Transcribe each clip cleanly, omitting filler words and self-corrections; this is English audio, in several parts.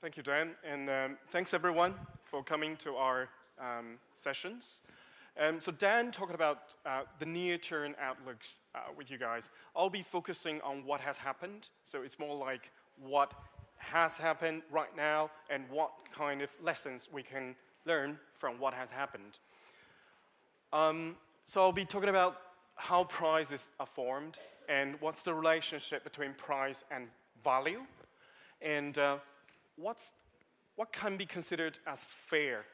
Thank you, Dan, and thanks everyone for coming to our sessions. So Dan talked about the near-term outlooks with you guys. I'll be focusing on what has happened, so it's more like what has happened right now and what kind of lessons we can learn from what has happened. So I'll be talking about how prices are formed and what's the relationship between price and value, and what can be considered as fair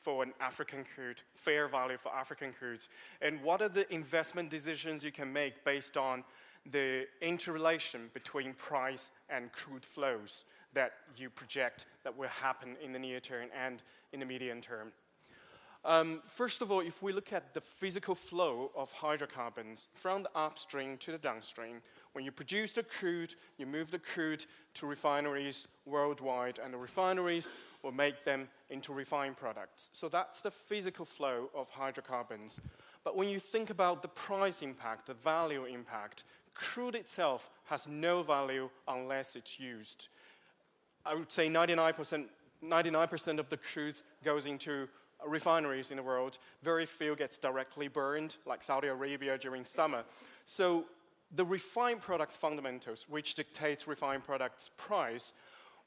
for an African crude, fair value for African crudes, and what are the investment decisions you can make based on the interrelation between price and crude flows that you project that will happen in the near term and in the medium term. First of all, if we look at the physical flow of hydrocarbons from the upstream to the downstream, when you produce the crude, you move the crude to refineries worldwide, and the refineries will make them into refined products. So that's the physical flow of hydrocarbons. But when you think about the price impact, the value impact, crude itself has no value unless it's used. I would say 99% of the crude goes into refineries in the world. Very few gets directly burned, like Saudi Arabia during summer. So the refined products fundamentals, which dictates refined products price,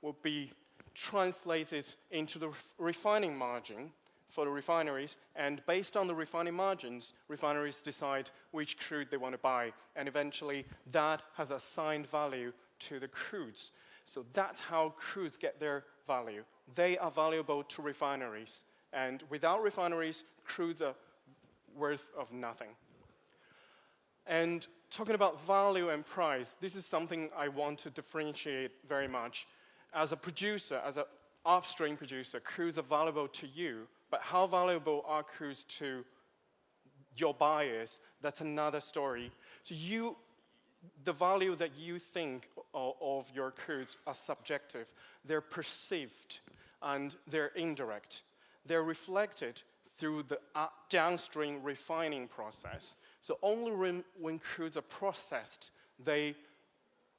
will be translated into the refining margin for the refineries, and based on the refining margins, refineries decide which crude they want to buy, and eventually that has assigned value to the crudes. So that's how crudes get their value. They are valuable to refineries. And without refineries, crudes are worth of nothing. And talking about value and price, this is something I want to differentiate very much. As a producer, as an upstream producer, crudes are valuable to you, but how valuable are crudes to your buyers? That's another story. So the value that you think of your crudes are subjective. They're perceived and they're indirect. They're reflected through the downstream refining process. So only when crudes are processed, they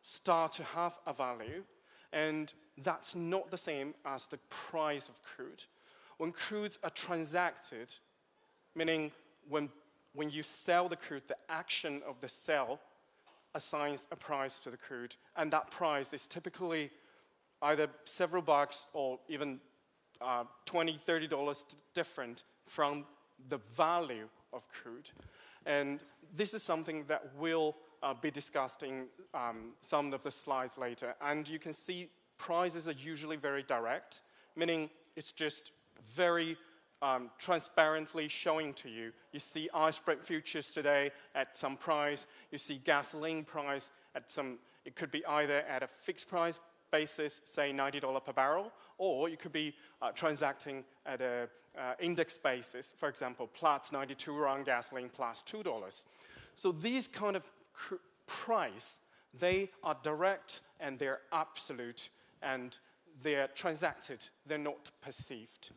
start to have a value, and that's not the same as the price of crude. When crudes are transacted, meaning when you sell the crude, the action of the sale assigns a price to the crude, and that price is typically either several bucks or even $20, $30 different from the value of crude. And this is something that will be discussed in some of the slides later. And you can see prices are usually very direct, meaning it's just very transparently showing to you. You see ice Brent futures today at some price. You see gasoline price at some, it could be either at a fixed price basis, say $90 per barrel, or you could be transacting at an index basis, for example, Platts 92 run gasoline plus $2. So these kind of price, they are direct and they're absolute and they're transacted, they're not perceived.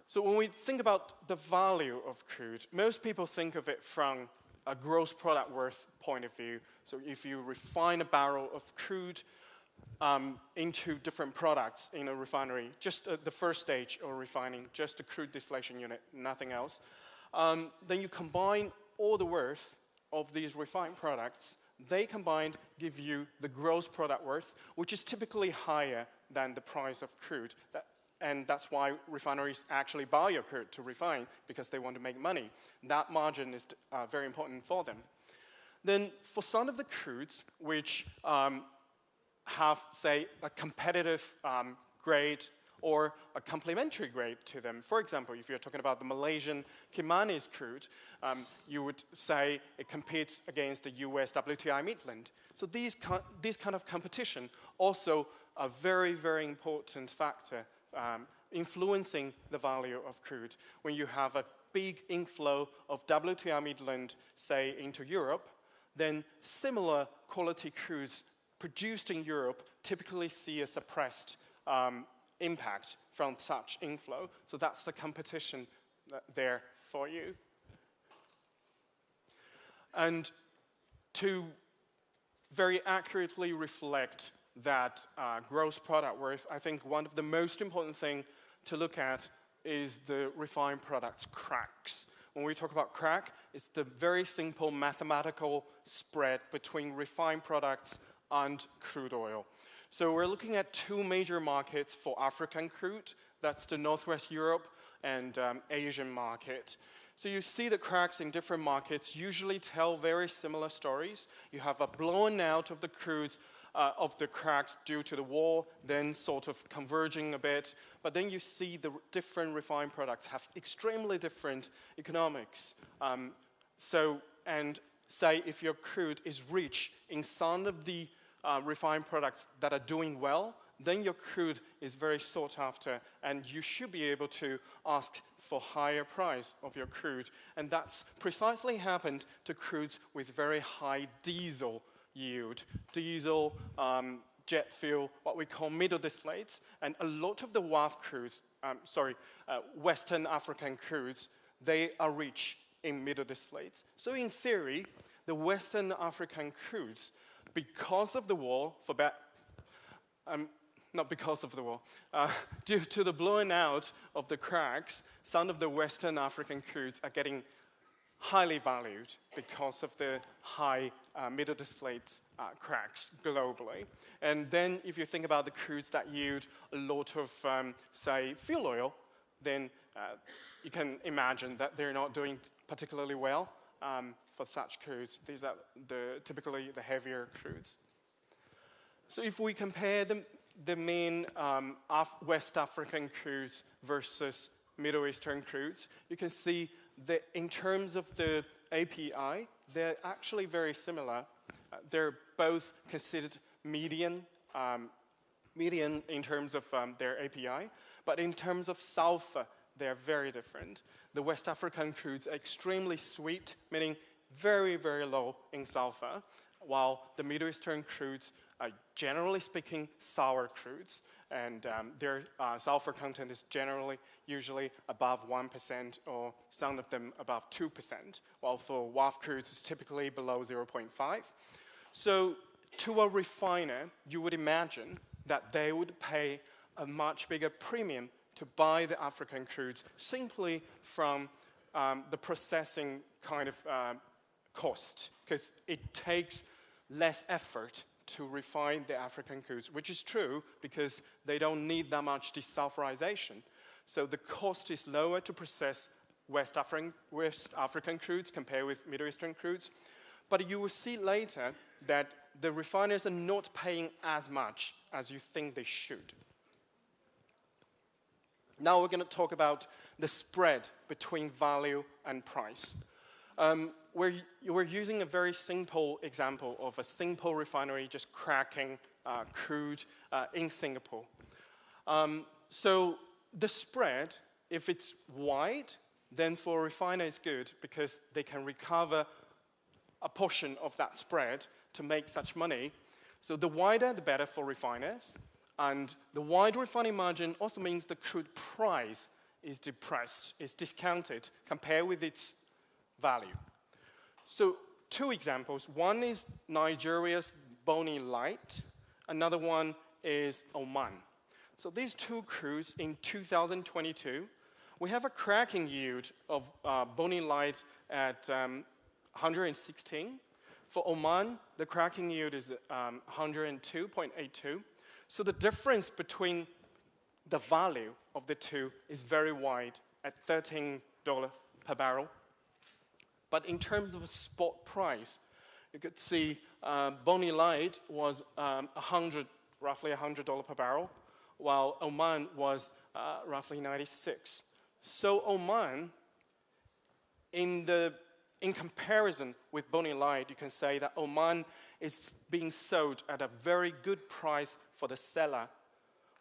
So when we think about the value of crude, most people think of it from a gross product worth point of view. So if you refine a barrel of crude into different products in a refinery, just the first stage of refining, just the crude distillation unit, nothing else, then you combine all the worth of these refined products. They combined give you the gross product worth, which is typically higher than the price of crude. And that's why refineries actually buy your crude to refine, because they want to make money. That margin is very important for them. Then for some of the crudes, which have, say, a competitive grade or a complementary grade to them. For example, if you're talking about the Malaysian Kimanis crude, you would say it competes against the US WTI Midland. So these kind of competition also a very, very important factor influencing the value of crude. When you have a big inflow of WTI Midland, say, into Europe, then similar quality crudes produced in Europe typically see a suppressed impact from such inflow. So that's the competition there for you. And to very accurately reflect that gross product worth, I think one of the most important thing to look at is the refined products cracks. When we talk about crack, it's the very simple mathematical spread between refined products and crude oil. So we're looking at two major markets for African crude. That's the Northwest Europe and Asian market. So you see the cracks in different markets usually tell very similar stories. You have a blowing out of the crudes, of the cracks due to the war, then sort of converging a bit. But then you see the different refined products have extremely different economics. And say if your crude is rich in some of the refined products that are doing well, then your crude is very sought after, and you should be able to ask for higher price of your crude. And that's precisely happened to crudes with very high diesel yield. Diesel, jet fuel, what we call middle distillates, and a lot of the WAF crudes, Western African crudes, they are rich in middle distillates. So in theory, the Western African crudes, because of the war, not because of the war, due to the blowing out of the cracks, some of the Western African crudes are getting highly valued because of the high middle distillates cracks globally. And then if you think about the crudes that yield a lot of, say, fuel oil, then you can imagine that they're not doing particularly well for such crudes. These are typically the heavier crudes. So if we compare the main West African crudes versus Middle Eastern crudes, you can see that in terms of the API, they're actually very similar. They're both considered median in terms of their API, but in terms of sulfur, they're very different. The West African crudes are extremely sweet, meaning very, very low in sulfur, while the Middle Eastern crudes are, generally speaking, sour crudes, and their sulfur content is usually above 1%, or some of them above 2%, while for WAF crudes, it's typically below 0.5. So to a refiner, you would imagine that they would pay a much bigger premium to buy the African crudes simply from the processing kind of cost, because it takes less effort to refine the African crudes, which is true because they don't need that much desulfurization. So the cost is lower to process West African crudes compared with Middle Eastern crudes. But you will see later that the refiners are not paying as much as you think they should. Now we're going to talk about the spread between value and price. We're using a very simple example of a simple refinery just cracking crude in Singapore. So the spread, if it's wide, then for a refiner it's good because they can recover a portion of that spread to make such money. So the wider, the better for refiners. And the wide refining margin also means the crude price is depressed, is discounted compared with its value. So two examples. One is Nigeria's Bonny Light. Another one is Oman. So these two crudes in 2022, we have a cracking yield of Bonny Light at 116. For Oman, the cracking yield is 102.82. So the difference between the value of the two is very wide at $13 per barrel. But in terms of a spot price, you could see Bonny Light was roughly $100 per barrel, while Oman was roughly 96. So Oman, in comparison with Bonny Light, you can say that Oman is being sold at a very good price for the seller,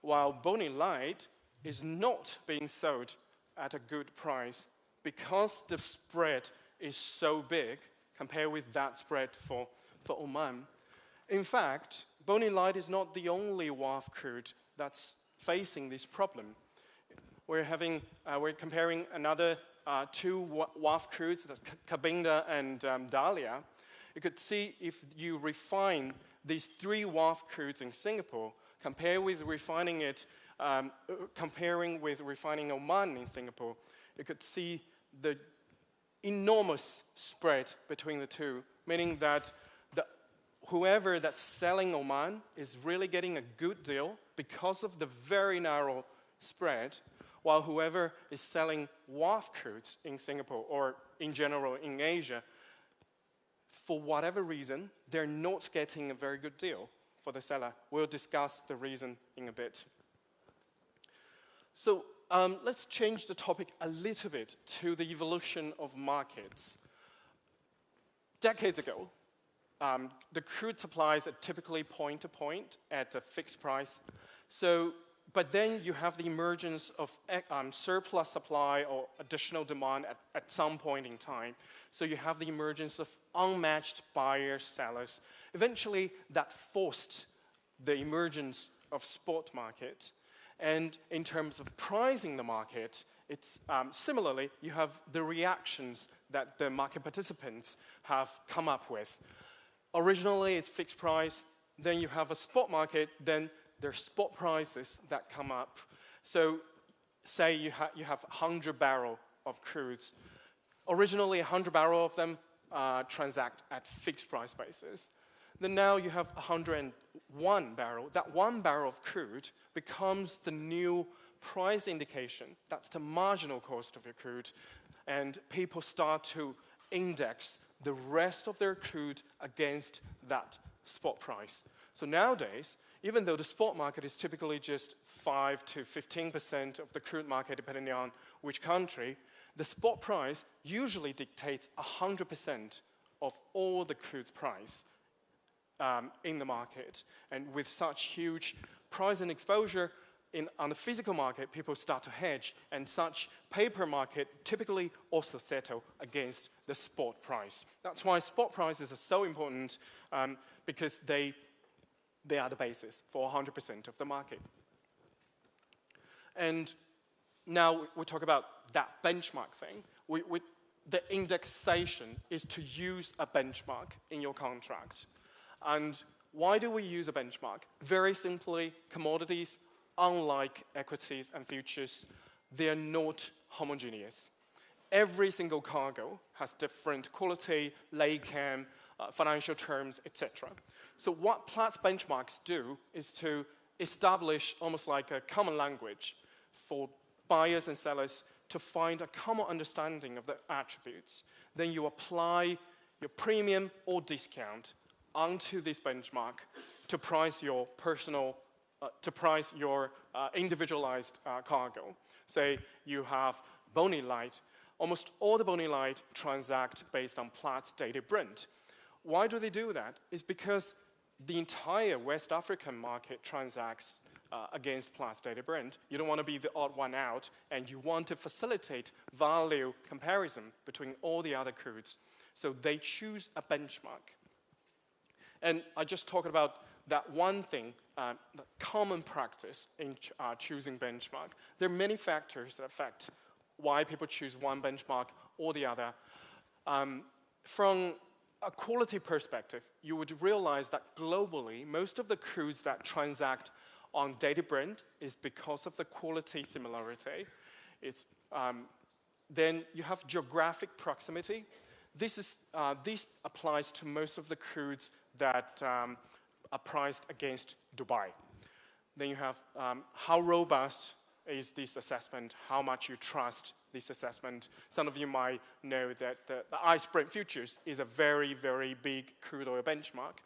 while Bonny Light is not being sold at a good price because the spread is so big compared with that spread for Oman. In fact, Bonny Light is not the only WAF crude that's facing this problem. We're comparing another two WAF crudes, that's Cabinda and Dahlia. You could see if you refine these 3 WAF crudes in Singapore, comparing with refining Oman in Singapore, you could see the enormous spread between the two, meaning that whoever that's selling Oman is really getting a good deal because of the very narrow spread, while whoever is selling WAF crudes in Singapore or in general in Asia, for whatever reason, they're not getting a very good deal for the seller. We'll discuss the reason in a bit. So let's change the topic a little bit to the evolution of markets. Decades ago, the crude supplies are typically point-to-point at a fixed price. But then you have the emergence of surplus supply or additional demand at some point in time. So you have the emergence of unmatched buyers, sellers. Eventually, that forced the emergence of spot market. And in terms of pricing the market, it's similarly, you have the reactions that the market participants have come up with. Originally, it's fixed price. Then you have a spot market. Then there's spot prices that come up. So say you have 100 barrels of crudes. Originally, 100 barrels of them transact at fixed price basis. Then now you have 101 barrels. That 1 barrel of crude becomes the new price indication. That's the marginal cost of your crude. And people start to index the rest of their crude against that spot price. So nowadays, even though the spot market is typically just 5 to 15% of the crude market, depending on which country, the spot price usually dictates 100% of all the crude price in the market. And with such huge price and exposure on the physical market, people start to hedge, and such paper market typically also settle against the spot price. That's why spot prices are so important, because they are the basis for 100% of the market. And now we talk about that benchmark thing. The indexation is to use a benchmark in your contract. And why do we use a benchmark? Very simply, commodities, unlike equities and futures, they are not homogeneous. Every single cargo has different quality, laycan, financial terms, etc. So what Platts benchmarks do is to establish almost like a common language for buyers and sellers to find a common understanding of the attributes. Then you apply your premium or discount onto this benchmark to price your individualized cargo. Say you have Bonny Light. Almost all the Bonny Light transact based on Platts Dated Brent. Why do they do that? It's because the entire West African market transacts against Platts Dated Brent. You don't want to be the odd one out, and you want to facilitate value comparison between all the other crudes. So they choose a benchmark. And I just talked about that one thing, the common practice in choosing benchmark. There are many factors that affect why people choose one benchmark or the other. From a quality perspective, you would realize that globally, most of the crudes that transact on Dated Brent is because of the quality similarity. Then you have geographic proximity. This applies to most of the crudes that are priced against Dubai. Then you have how robust is this assessment, how much you trust this assessment. Some of you might know that the ICE Brent futures is a very, very big crude oil benchmark.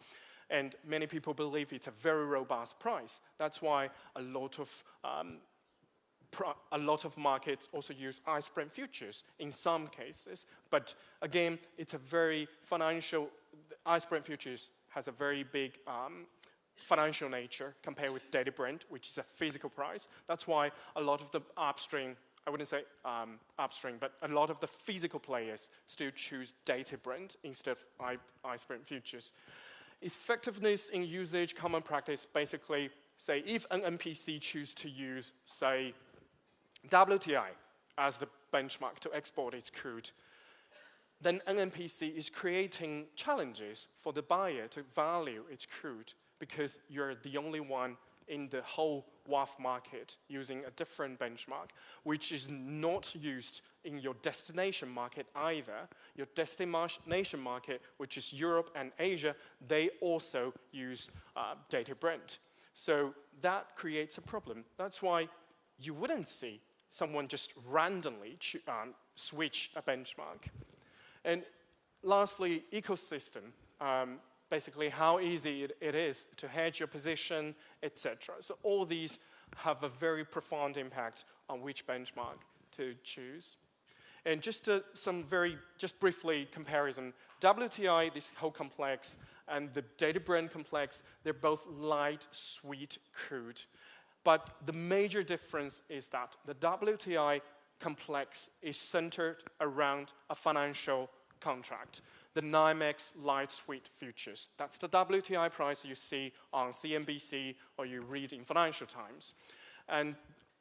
And many people believe it's a very robust price. That's why a lot of markets also use ICE Brent futures in some cases. But again, it's a very financial, ICE Brent futures has a very big financial nature compared with Dated Brent, which is a physical price. That's why a lot of the upstream, I wouldn't say upstream, but a lot of the physical players still choose Dated Brent instead of ICE Brent futures. Effectiveness in usage, common practice, basically say if an NPC chooses to use, say, WTI as the benchmark to export its crude, then NMPC is creating challenges for the buyer to value its crude because you're the only one in the whole WAF market using a different benchmark, which is not used in your destination market either. Your destination market, which is Europe and Asia, they also use Data Brent. So that creates a problem. That's why you wouldn't see someone just randomly switch a benchmark. And lastly, ecosystem. Basically, how easy it is to hedge your position, etc. So all these have a very profound impact on which benchmark to choose. And just briefly comparison, WTI, this whole complex, and the Data Brent complex, they're both light, sweet crude. But the major difference is that the WTI complex is centered around a financial contract, the NYMEX light sweet futures. That's the WTI price you see on CNBC or you read in Financial Times. And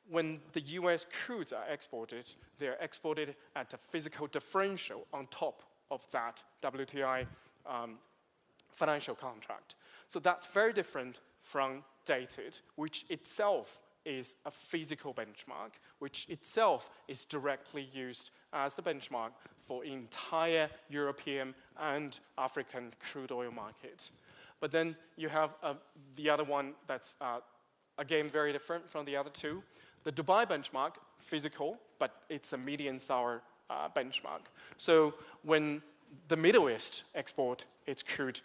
when the US crudes are exported, they're exported at a physical differential on top of that WTI financial contract. So that's very different from Dated, which itself is a physical benchmark, which itself is directly used as the benchmark for entire European and African crude oil markets. But then you have the other one that's, again, very different from the other two. The Dubai benchmark, physical, but it's a median sour benchmark. So when the Middle East export its crude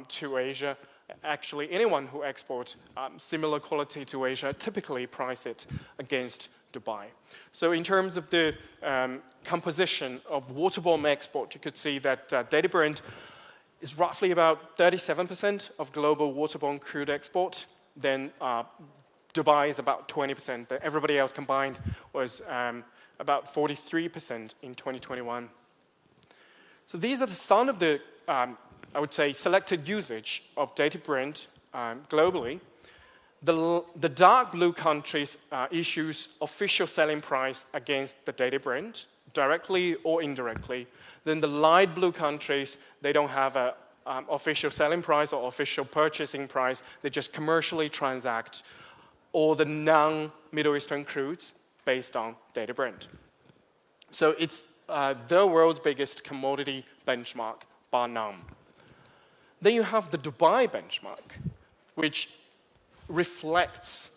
to Asia, actually anyone who exports similar quality to Asia typically price it against Dubai. So in terms of the composition of waterborne export, you could see that Data Brent is roughly about 37% of global waterborne crude export. Then Dubai is about 20%. Everybody else combined was about 43% in 2021. So these are some of the, I would say, selected usage of Data Brent globally. The dark blue countries issues official selling price against the Data Brent, directly or indirectly. Then the light blue countries, they don't have an official selling price or official purchasing price. They just commercially transact all the non-Middle Eastern crudes based on Data Brent. So it's the world's biggest commodity benchmark, bar none. Then you have the Dubai benchmark, which reflects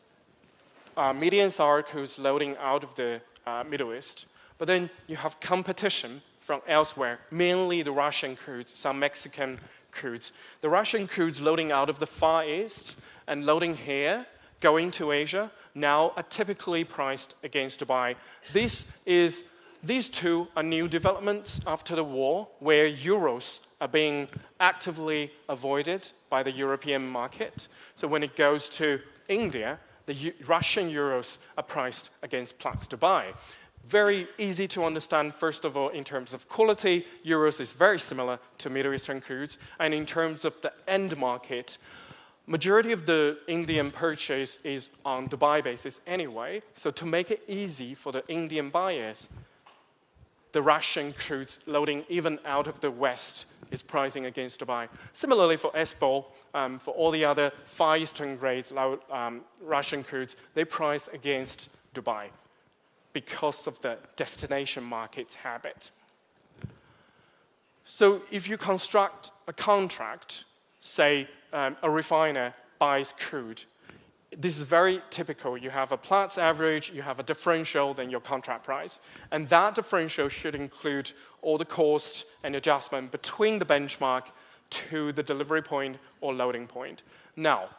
median sour crudes loading out of the Middle East. But then you have competition from elsewhere, mainly the Russian crudes, some Mexican crudes. The Russian crudes loading out of the Far East and loading here, going to Asia, now are typically priced against Dubai. These two are new developments after the war, where euros are being actively avoided by the European market. So when it goes to India, the Russian euros are priced against Platts Dubai. Very easy to understand, first of all, in terms of quality, euros is very similar to Middle Eastern crudes. And in terms of the end market, majority of the Indian purchase is on Dubai basis anyway. So to make it easy for the Indian buyers, the Russian crudes loading even out of the West is pricing against Dubai. Similarly for SBOL, for all the other Far Eastern grades, Russian crudes, they price against Dubai because of the destination market's habit. So if you construct a contract, say a refiner buys crude, this is very typical. You have a Platts average, you have a differential, then your contract price. And that differential should include all the cost and adjustment between the benchmark to the delivery point or loading point. Now,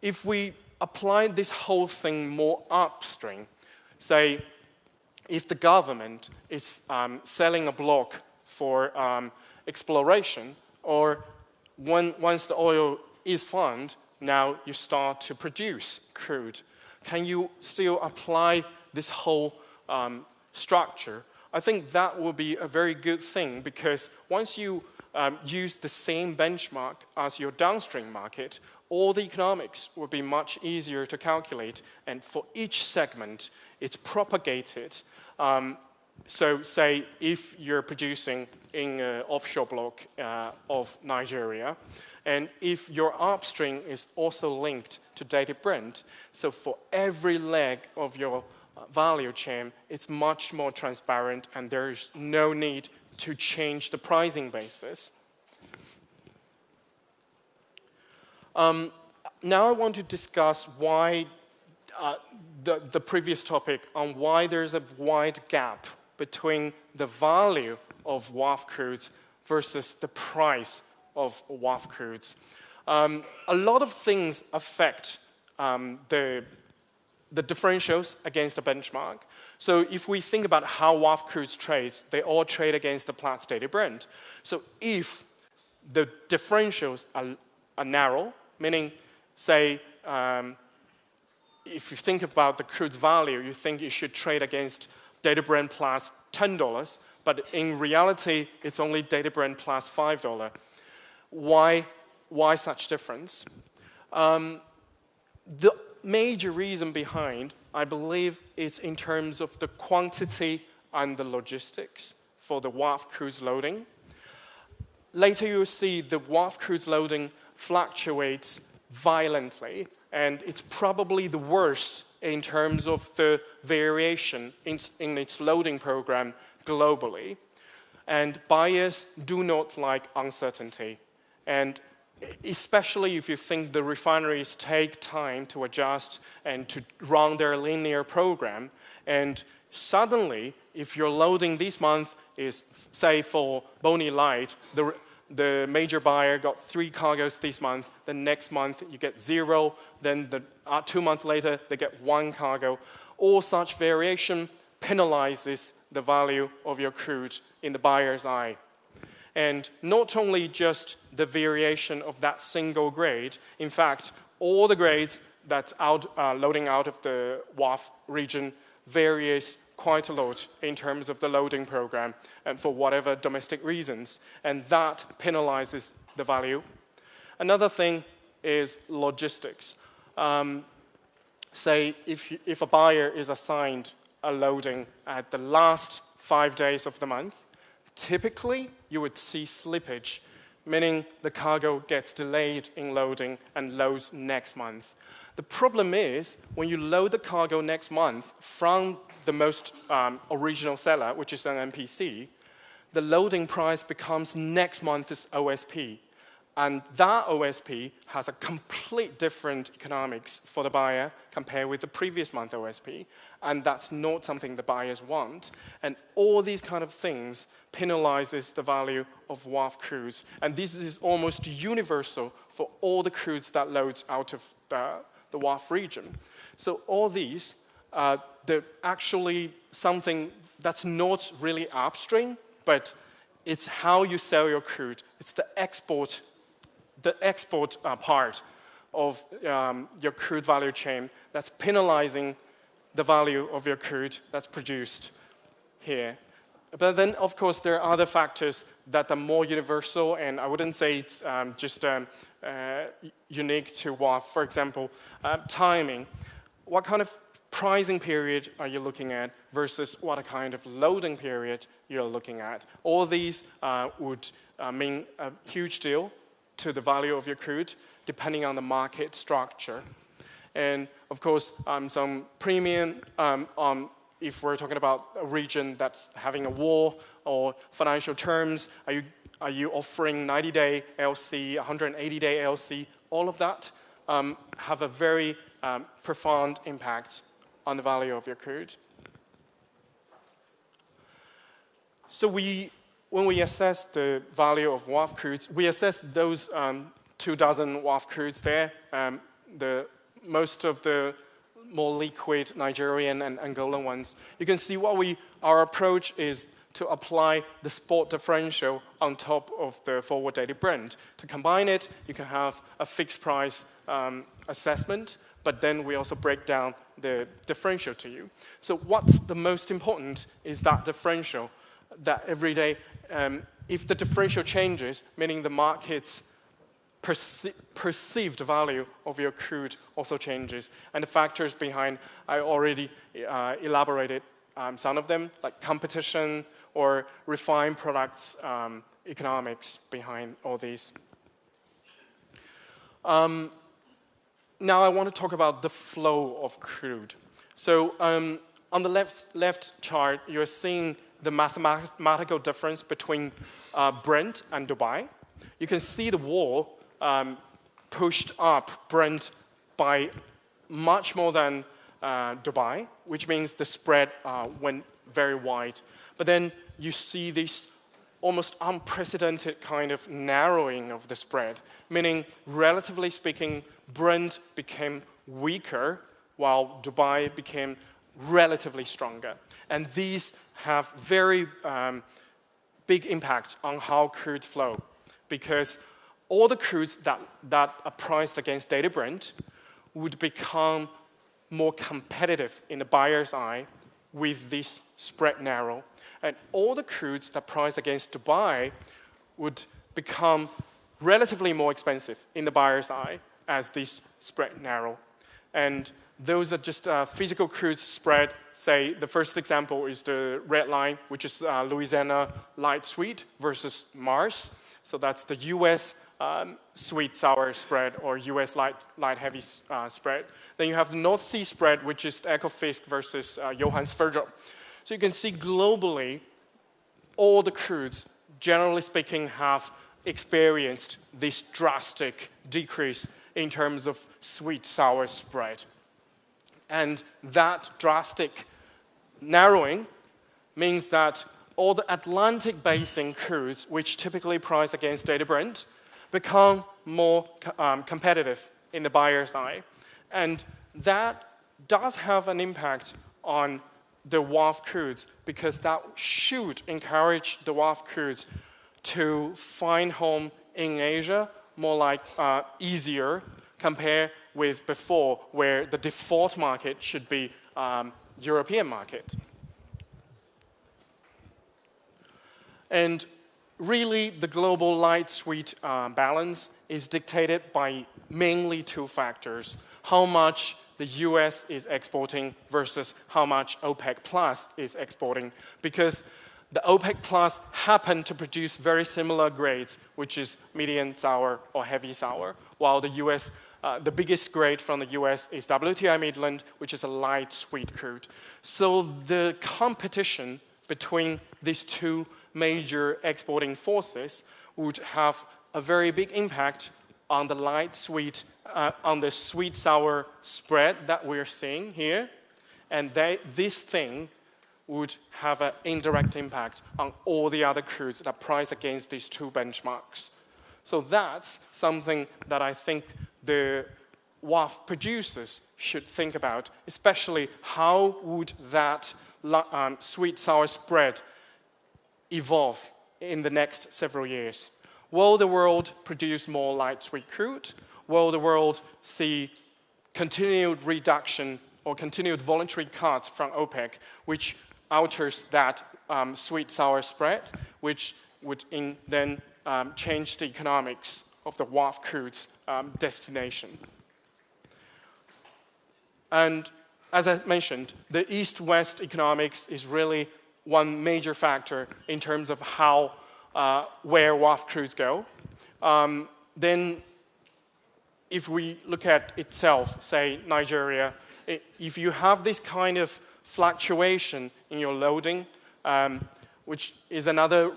if we apply this whole thing more upstream, say if the government is selling a block for exploration, or once the oil is found, now you start to produce crude. Can you still apply this whole structure? I think that will be a very good thing, because once you use the same benchmark as your downstream market, all the economics will be much easier to calculate. And for each segment, it's propagated So say if you're producing in an offshore block of Nigeria, and if your upstream is also linked to Dated Brent, so for every leg of your value chain, it's much more transparent and there's no need to change the pricing basis. Now I want to discuss why the previous topic on why there's a wide gap between the value of WAF crudes versus the price of WAF crudes. A lot of things affect the differentials against the benchmark. So if we think about how WAF crudes trade, they all trade against the Platts Dated Brent. So if the differentials are narrow, meaning, say, if you think about the crude's value, you think it should trade against Dated Brent plus $10, but in reality, it's only Dated Brent plus $5. Why such difference? The major reason behind, I believe, is in terms of the quantity and the logistics for the WAF crude loading. Later, you'll see the WAF crude loading fluctuates violently, and it's probably the worst in terms of the variation in its loading program globally. And buyers do not like uncertainty. And especially if you think the refineries take time to adjust and to run their linear program, and suddenly, if your loading this month is, say, for Bonny Light, the major buyer got 3 cargoes this month, the next month you get 0, then 2 months later they get 1 cargo. All such variation penalizes the value of your crude in the buyer's eye. And not only just the variation of that single grade, in fact, all the grades that's loading out of the WAF region varies quite a lot in terms of the loading program and for whatever domestic reasons, and that penalizes the value. Another thing is logistics. Say if a buyer is assigned a loading at the last 5 days of the month, typically you would see slippage, meaning the cargo gets delayed in loading and loads next month. The problem is, when you load the cargo next month from the most original seller, which is an MPC, the loading price becomes next month's OSP. And that OSP has a complete different economics for the buyer compared with the previous month OSP. And that's not something the buyers want. And all these kind of things penalizes the value of WAF crudes. And this is almost universal for all the crudes that loads out of the WAF region. So all these, they're actually something that's not really upstream, but it's how you sell your crude. It's the export part of your crude value chain that's penalizing the value of your crude that's produced here. But then, of course, there are other factors that are more universal, and I wouldn't say it's just unique to WAF. For example, timing. What kind of pricing period are you looking at versus what kind of loading period you're looking at? All these would mean a huge deal to the value of your crude, depending on the market structure. And of course, some premium if we're talking about a region that's having a war or financial terms. Are you offering 90-day LC, 180-day LC? All of that have a very profound impact on the value of your crude. So when we assess the value of WAF crudes, we assess those 24 WAF crudes there. Most of the more liquid Nigerian and Angolan ones. You can see our approach is to apply the spot differential on top of the forward dated Brent. To combine it, you can have a fixed price assessment, but then we also break down the differential to you. So what's the most important is that differential, that every day, if the differential changes, meaning the market's perceived value of your crude also changes. And the factors behind, I already elaborated some of them, like competition or refined products economics behind all these. Now I want to talk about the flow of crude. So on the left chart, you're seeing the mathematical difference between Brent and Dubai. You can see the wall pushed up Brent by much more than Dubai, which means the spread went very wide. But then you see this almost unprecedented kind of narrowing of the spread, meaning, relatively speaking, Brent became weaker while Dubai became relatively stronger. And these have very big impact on how crudes flow, because all the crudes that are priced against Dated Brent would become more competitive in the buyer's eye with this spread narrow. And all the crudes that price against Dubai would become relatively more expensive in the buyer's eye as this spread narrow. And those are just physical crude spread. Say the first example is the red line, which is Louisiana light sweet versus Mars. So that's the US sweet sour spread or US light heavy spread. Then you have the North Sea spread, which is Ekofisk versus Johan Sverdrup. So you can see globally, all the crudes, generally speaking, have experienced this drastic decrease in terms of sweet-sour spread. And that drastic narrowing means that all the Atlantic Basin crudes, which typically price against Dated Brent, become more competitive in the buyer's eye. And that does have an impact on the WAF crudes, because that should encourage the WAF crudes to find home in Asia more like easier compared with before, where the default market should be European market. And really, the global light-sweet balance is dictated by mainly two factors: how much the US is exporting versus how much OPEC Plus is exporting. Because the OPEC Plus happen to produce very similar grades, which is medium sour or heavy sour, while the US, the biggest grade from the US is WTI Midland, which is a light sweet crude. So the competition between these two major exporting forces would have a very big impact on the light sweet, on the sweet sour spread that we're seeing here. And this thing would have an indirect impact on all the other crudes that price against these two benchmarks. So that's something that I think the WAF producers should think about, especially how would that sweet-sour spread evolve in the next several years. Will the world produce more light sweet crude? Will the world see continued reduction or continued voluntary cuts from OPEC, which alters that sweet-sour spread, which would then change the economics of the WAF crude's destination? And as I mentioned, the East-West economics is really one major factor in terms of how, where WAF crudes go. Then if we look at itself, say Nigeria, if you have this kind of fluctuation in your loading, which is another,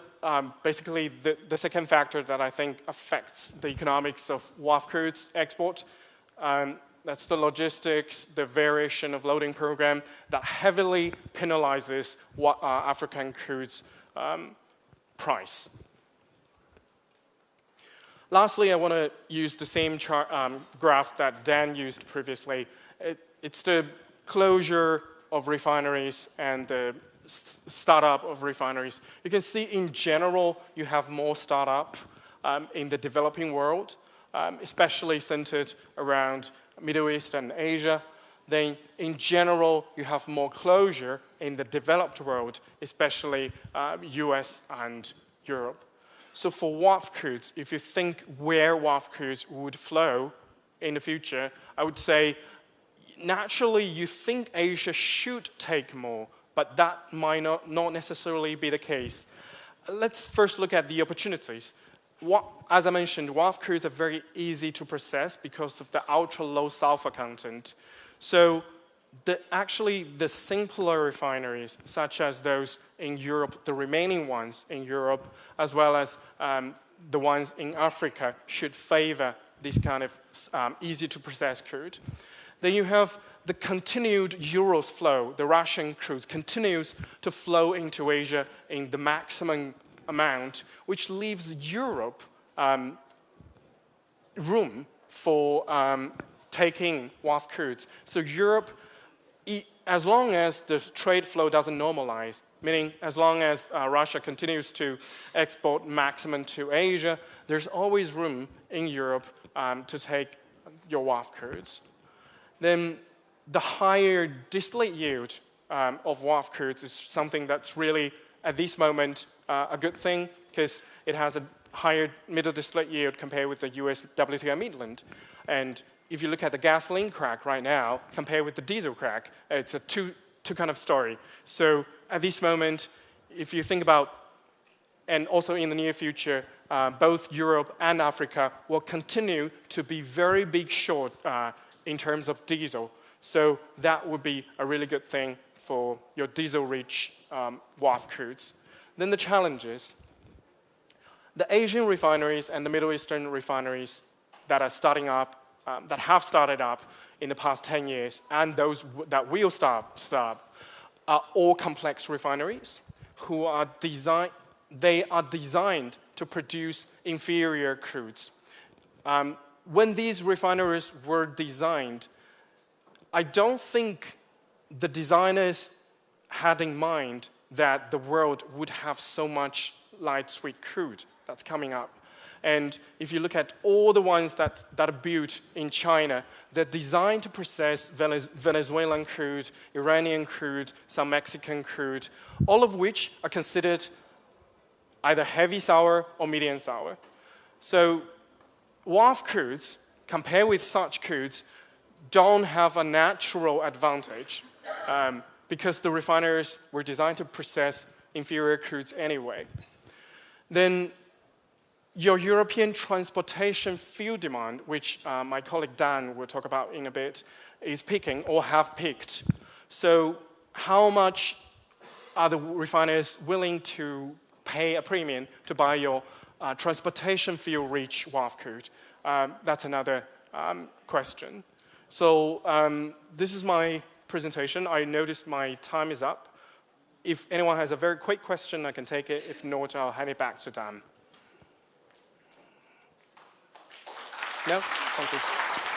basically the second factor that I think affects the economics of WAF crudes export, that's the logistics, the variation of loading program that heavily penalizes African crude's price. Lastly, I want to use the same chart, graph that Dan used previously. It's the closure of refineries and the startup of refineries. You can see in general, you have more startup in the developing world, especially centered around Middle East and Asia. Then in general, you have more closure in the developed world, especially US and Europe. So for WAF crudes, if you think where WAF crudes would flow in the future, I would say naturally you think Asia should take more but that might not necessarily be the case. Let's first look at the opportunities. As I mentioned, WAF crudes are very easy to process because of the ultra-low sulfur content. So actually, the simpler refineries, such as those in Europe, the remaining ones in Europe, as well as the ones in Africa, should favor this kind of easy-to-process crude. Then you have the continued Urals flow. The Russian crude continues to flow into Asia in the maximum amount, which leaves Europe room for taking WAF crudes. So Europe, as long as the trade flow doesn't normalize, meaning as long as Russia continues to export maximum to Asia, there's always room in Europe to take your WAF crudes. Then the higher distillate yield of WAF crudes is something that's really, at this moment, a good thing, because it has a higher middle distillate yield compared with the US WTI Midland. And if you look at the gasoline crack right now, compared with the diesel crack, it's a two kind of story. So at this moment, if you think about, and also in the near future, both Europe and Africa will continue to be very big short in terms of diesel. So that would be a really good thing for your diesel-rich WAF crudes. Then the challenges. The Asian refineries and the Middle Eastern refineries that are starting up, that have started up in the past 10 years, and those that will start are all complex refineries who are designed to produce inferior crudes. When these refineries were designed, I don't think the designers had in mind that the world would have so much light sweet crude that's coming up. And if you look at all the ones that are built in China, they're designed to process Venezuelan crude, Iranian crude, some Mexican crude, all of which are considered either heavy sour or medium sour. So WAF crudes, compared with such crudes, don't have a natural advantage because the refineries were designed to process inferior crudes anyway. Then your European transportation fuel demand, which my colleague Dan will talk about in a bit, is peaking or have peaked. So how much are the refiners willing to pay a premium to buy your transportation fuel-rich WAF crude? That's another question. So this is my presentation. I noticed my time is up. If anyone has a very quick question, I can take it. If not, I'll hand it back to Dan. No? Thank you.